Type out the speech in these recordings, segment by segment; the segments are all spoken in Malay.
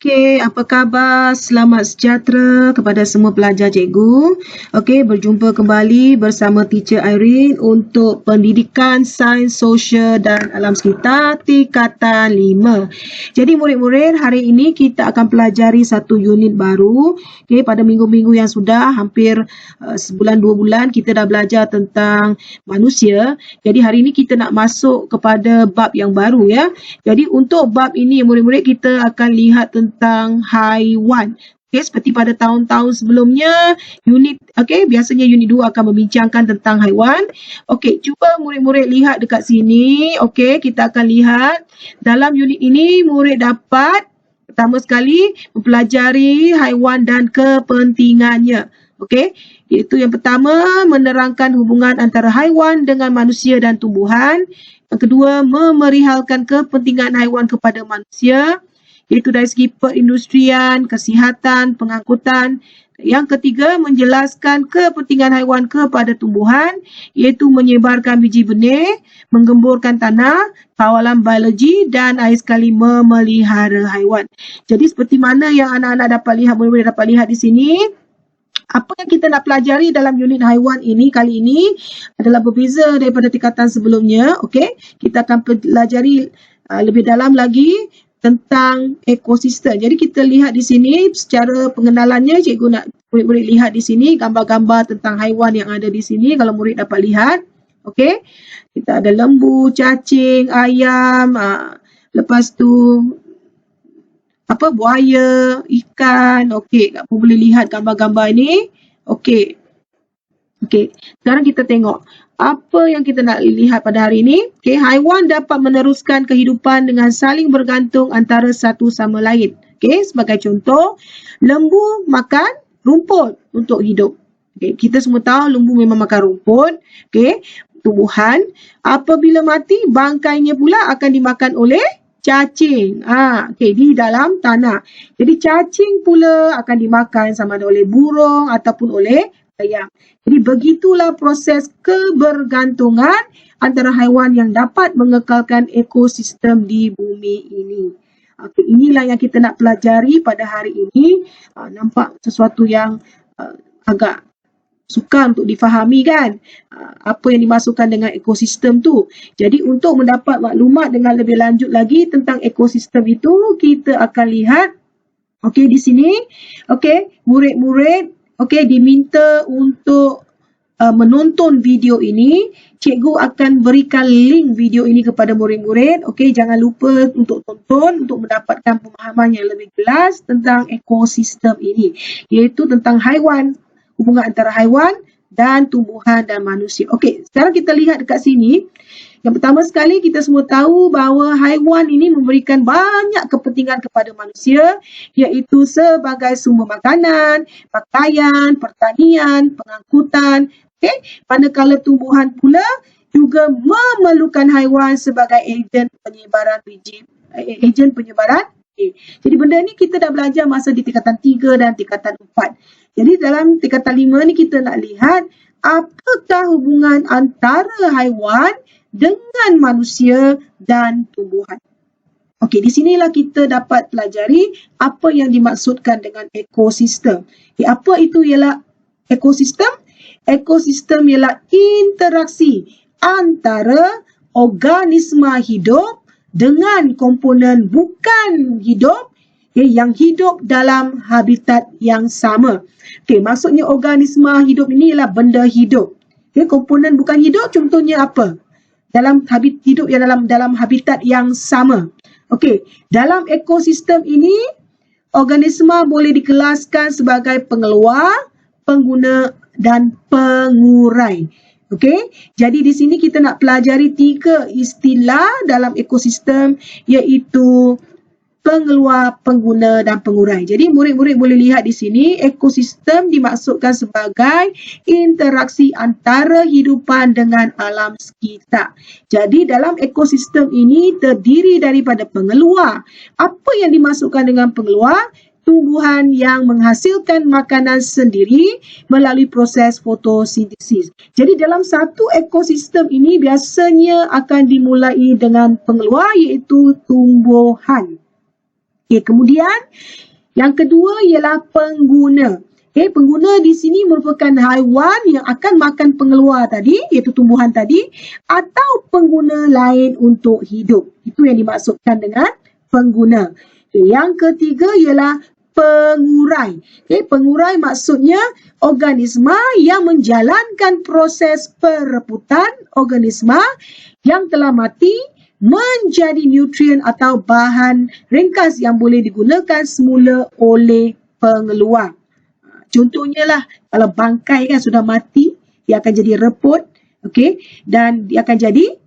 Okey, apa khabar? Selamat sejahtera kepada semua pelajar cikgu. Okey, berjumpa kembali bersama Teacher Irene untuk Pendidikan Sains Sosial dan Alam Sekitar tingkatan 5. Jadi murid-murid, hari ini kita akan pelajari satu unit baru. Okey, pada minggu-minggu yang sudah hampir sebulan 2 bulan kita dah belajar tentang manusia. Jadi hari ini kita nak masuk kepada bab yang baru ya. Jadi untuk bab ini murid-murid kita akan lihat tentang haiwan. Okey, seperti pada tahun-tahun sebelumnya, biasanya unit 2 akan membincangkan tentang haiwan. Okey, cuba murid-murid lihat dekat sini. Okey, kita akan lihat dalam unit ini murid dapat pertama sekali mempelajari haiwan dan kepentingannya. Okey, iaitu yang pertama menerangkan hubungan antara haiwan dengan manusia dan tumbuhan. Yang kedua, memerihalkan kepentingan haiwan kepada manusia, iaitu dari segi perindustrian, kesihatan, pengangkutan. Yang ketiga, menjelaskan kepentingan haiwan kepada tumbuhan, iaitu menyebarkan biji benih, menggemburkan tanah, kawalan biologi dan akhir sekali memelihara haiwan. Jadi seperti mana yang anak-anak dapat lihat, murid-murid dapat lihat di sini, apa yang kita nak pelajari dalam unit haiwan ini kali ini adalah berbeza daripada tingkatan sebelumnya. Okey, kita akan pelajari lebih dalam lagi tentang ekosistem. Jadi kita lihat di sini secara pengenalannya, cikgu nak murid-murid lihat di sini gambar-gambar tentang haiwan yang ada di sini kalau murid dapat lihat. Okey, kita ada lembu, cacing, ayam, lepas tu buaya, ikan. Okey, kamu boleh lihat gambar-gambar ini. Okey. Okey, sekarang kita tengok apa yang kita nak lihat pada hari ini. Okey, haiwan dapat meneruskan kehidupan dengan saling bergantung antara satu sama lain. Okey, sebagai contoh, lembu makan rumput untuk hidup. Okey, kita semua tahu lembu memang makan rumput. Okey, tumbuhan apabila mati bangkainya pula akan dimakan oleh cacing. Okey, di dalam tanah. Jadi cacing pula akan dimakan sama ada oleh burung ataupun oleh ayam. Jadi begitulah proses kebergantungan antara haiwan yang dapat mengekalkan ekosistem di bumi ini. Okey, inilah yang kita nak pelajari pada hari ini. Nampak sesuatu yang agak sukar untuk difahami kan, apa yang dimasukkan dengan ekosistem tu. Jadi untuk mendapat maklumat dengan lebih lanjut lagi tentang ekosistem itu, kita akan lihat okey di sini. Okey, murid-murid diminta untuk menonton video ini. Cikgu akan berikan link video ini kepada murid-murid. Okey, jangan lupa untuk tonton untuk mendapatkan pemahaman yang lebih jelas tentang ekosistem ini, iaitu tentang haiwan, hubungan antara haiwan dan tumbuhan dan manusia. Okey, sekarang kita lihat dekat sini. Yang pertama sekali, kita semua tahu bahawa haiwan ini memberikan banyak kepentingan kepada manusia, iaitu sebagai sumber makanan, pakaian, pertanian, pengangkutan. Okey, manakala tumbuhan pula juga memerlukan haiwan sebagai ejen penyebaran biji, Jadi benda ni kita dah belajar masa di tingkatan 3 dan tingkatan 4. Jadi dalam tingkatan 5 ni kita nak lihat apakah hubungan antara haiwan dengan manusia dan tumbuhan. Okey, di sinilah kita dapat pelajari apa yang dimaksudkan dengan ekosistem. Apa itu ialah ekosistem? Ekosistem ialah interaksi antara organisma hidup dengan komponen bukan hidup yang hidup dalam habitat yang sama. Okey, maksudnya organisma hidup ini ialah benda hidup. Okey, komponen bukan hidup contohnya apa? Dalam hidup yang dalam habitat yang sama. Okey, dalam ekosistem ini organisma boleh dikelaskan sebagai pengeluar, pengguna dan pengurai. Okey, jadi di sini kita nak pelajari 3 istilah dalam ekosistem, iaitu pengeluar, pengguna dan pengurai. Jadi murid-murid boleh lihat di sini ekosistem dimaksudkan sebagai interaksi antara hidupan dengan alam sekitar. Jadi dalam ekosistem ini terdiri daripada pengeluar. Apa yang dimasukkan dengan pengeluar? Tumbuhan yang menghasilkan makanan sendiri melalui proses fotosintesis. Jadi dalam satu ekosistem ini biasanya akan dimulai dengan pengeluar, iaitu tumbuhan. Okey, kemudian yang kedua ialah pengguna. Okey, pengguna di sini merupakan haiwan yang akan makan pengeluar tadi, iaitu tumbuhan tadi, atau pengguna lain untuk hidup. Itu yang dimaksudkan dengan pengguna. Okey, yang ketiga ialah pengurai. Okey, pengurai maksudnya organisma yang menjalankan proses perebutan organisma yang telah mati menjadi nutrien atau bahan ringkas yang boleh digunakan semula oleh pengeluar. Contohnya lah, kalau bangkai kan sudah mati, dia akan jadi reput, okey, dan dia akan jadi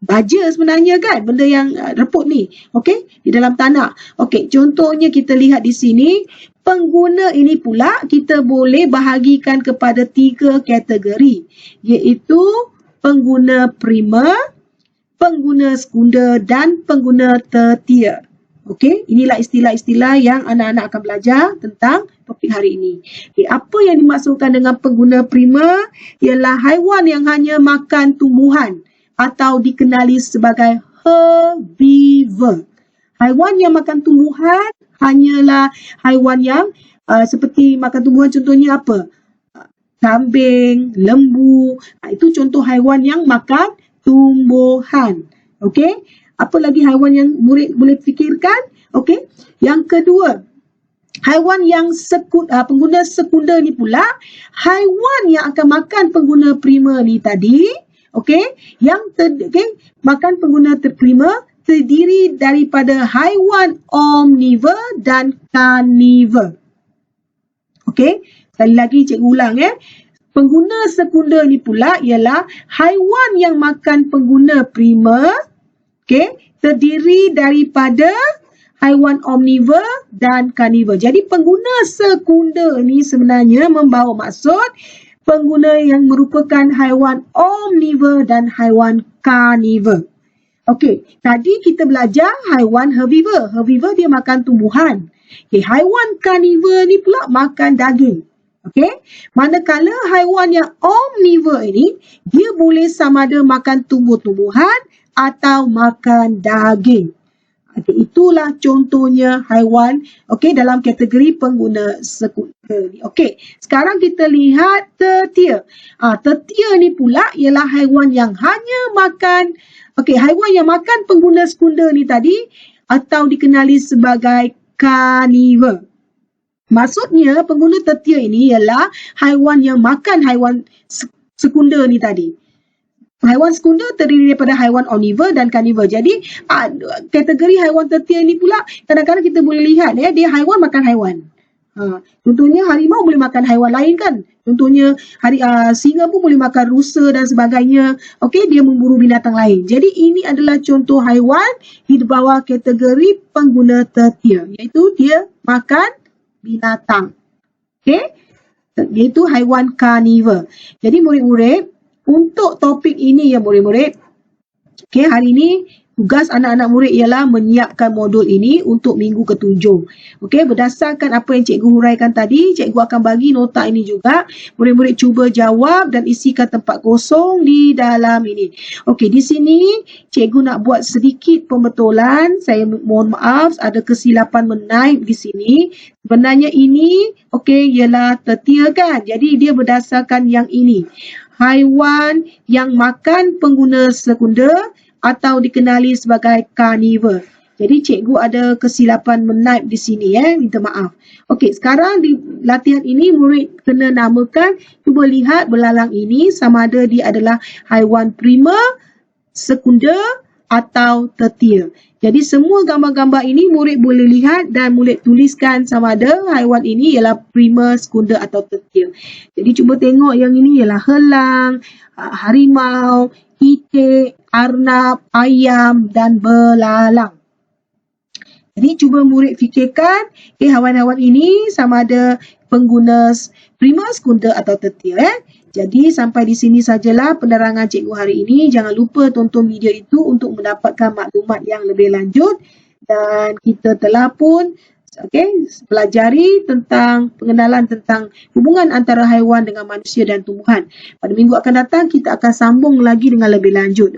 baja sebenarnya kan, benda yang reput ni, okey, di dalam tanah. Okey, contohnya kita lihat di sini, pengguna ini pula kita boleh bahagikan kepada 3 kategori, iaitu pengguna primer, pengguna sekunder dan pengguna tertier. Okey, inilah istilah-istilah yang anak-anak akan belajar tentang topik hari ini. Okay, apa yang dimaksudkan dengan pengguna primer ialah haiwan yang hanya makan tumbuhan atau dikenali sebagai herbivore. Haiwan yang makan tumbuhan hanyalah haiwan yang seperti makan tumbuhan, contohnya apa? Kambing, lembu, itu contoh haiwan yang makan tumbuhan. Okey, apa lagi haiwan yang murid boleh fikirkan? Okey, yang kedua, haiwan yang pengguna sekunder ni pula, haiwan yang akan makan pengguna primer ni tadi, okey, yang makan pengguna primer terdiri daripada haiwan omnivore dan carnivore. Okey, sekali lagi cikgu ulang Pengguna sekunder ni pula ialah haiwan yang makan pengguna primer, okey, terdiri daripada haiwan omnivore dan carnivore. Jadi pengguna sekunder ni sebenarnya membawa maksud pengguna yang merupakan haiwan omnivore dan haiwan carnivore. Okey, tadi kita belajar haiwan herbivore. Herbivore dia makan tumbuhan. Okay, haiwan carnivore ni pula makan daging. Okey, manakala haiwan yang omnivore ini, dia boleh sama ada makan tumbuh-tumbuhan atau makan daging. Okay, itulah contohnya haiwan dalam kategori pengguna sekunder ni. Okey, sekarang kita lihat tertier. Tertier ni pula ialah haiwan yang hanya makan, haiwan yang makan pengguna sekunder ni tadi atau dikenali sebagai carnivore. Maksudnya pengguna tertier ini ialah haiwan yang makan haiwan sekunder ni tadi. Haiwan sekunder terdiri daripada haiwan omnivore dan carnivore. Jadi kategori haiwan tertier ni pula kadang-kadang kita boleh lihat dia haiwan makan haiwan. Contohnya harimau boleh makan haiwan lain kan. Contohnya singa pun boleh makan rusa dan sebagainya. Okey, dia memburu binatang lain. Jadi ini adalah contoh haiwan di bawah kategori pengguna tertier, iaitu dia makan binatang. Okey, iaitu haiwan carnivore. Jadi murid-murid, untuk topik ini ya murid-murid, hari ini tugas anak-anak murid ialah menyiapkan modul ini untuk minggu ke-7. Okey, berdasarkan apa yang cikgu huraikan tadi, cikgu akan bagi nota ini juga. Murid-murid cuba jawab dan isikan tempat kosong di dalam ini. Okey, di sini cikgu nak buat sedikit pembetulan. Saya mohon maaf ada kesilapan menaip di sini. Sebenarnya ini ialah tertier kan. Jadi dia berdasarkan yang ini. Haiwan yang makan pengguna sekunder atau dikenali sebagai carnivore. Jadi cikgu ada kesilapan menaip di sini minta maaf. Okey, sekarang di latihan ini murid kena namakan, cuba lihat belalang ini sama ada dia adalah haiwan primer, sekunder atau tertier. Jadi semua gambar-gambar ini murid boleh lihat dan murid tuliskan sama ada haiwan ini ialah primer, sekunder atau tertier. Jadi cuba tengok yang ini ialah helang, harimau, itik, arnab, ayam dan belalang. Jadi cuba murid fikirkan haiwan-haiwan ini sama ada pengguna primer, sekunder atau tertier. Jadi sampai di sini sajalah penerangan cikgu hari ini. Jangan lupa tonton video itu untuk mendapatkan maklumat yang lebih lanjut. Dan kita telah pun pelajari tentang pengenalan tentang hubungan antara haiwan dengan manusia dan tumbuhan. Pada minggu akan datang kita akan sambung lagi dengan lebih lanjut.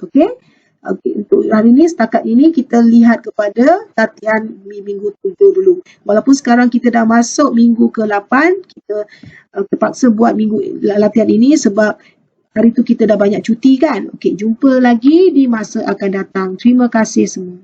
Okey, untuk hari ni setakat ini kita lihat kepada latihan minggu 7 dulu. Walaupun sekarang kita dah masuk minggu ke-8, kita terpaksa buat latihan ini sebab hari tu kita dah banyak cuti kan. Okey, jumpa lagi di masa akan datang. Terima kasih semua.